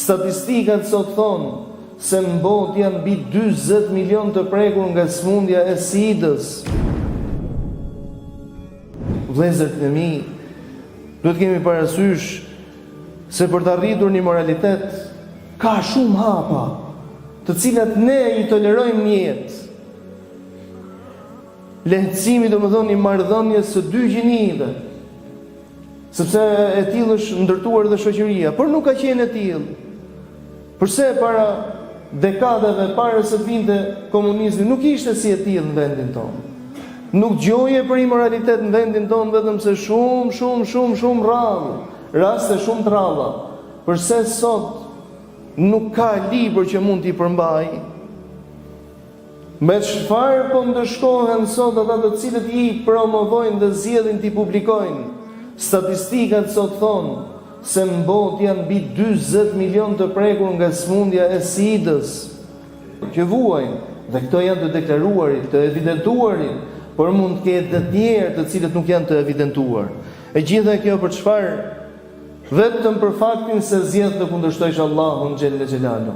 Statistikat sot thonë se në botë janë mbi 40 milion të prekur nga sëmundja e SIDA-s. Vëllezërit e mi, duhet kemi parasysh se për të arritur një moralitet ka shumë hapa, të cilat ne i tolerojmë në jetë. Lehtësimi do më thonë një marrëdhënie së dy gjinive, sepse e tillë është ndërtuar dhe shoqëria, por nuk ka qenë e tillë. Përse para dekadave para se të vinte komunizmi nuk ishte si e tillë në vendin tonë. Nuk gjoje për immoralitet në vendin tonë, vetëm se shumë rrallë, raste shumë të rralla. Përse sot nuk ka libër që mund t'i përmbaj? Me çfarë po ndëshkohen sot ata të cilët i promovojnë dhe zgjedhin t'i publikojnë? Statistikat sot thonë se në botë janë mbi 40 milion të prekur nga sëmundja e SIDA-s, që vuajnë, dhe këto janë të deklaruarit, të evidentuarit, por mund të ketë të tjerë të cilët nuk janë të evidentuar. E gjitha kjo për çfarë? Vetëm për faktin se zgjedh të kundërshtojsh Allahun xhelle xhelalu.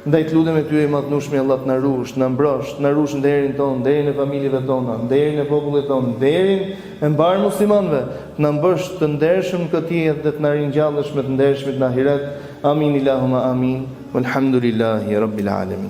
Ndaj të lutem me ty e madhnueshmi Allah të na rush, na mbrosh, na rush nderin ton, nderin e familjeve tona, nderin e popullit ton, nderin e mbar muslimanëve, na bësh të ndershëm këtë jetë dhe të na ringjallësh me të ndershmit në ahiret. Amin Allahumma amin. Walhamdulillahi rabbil alamin.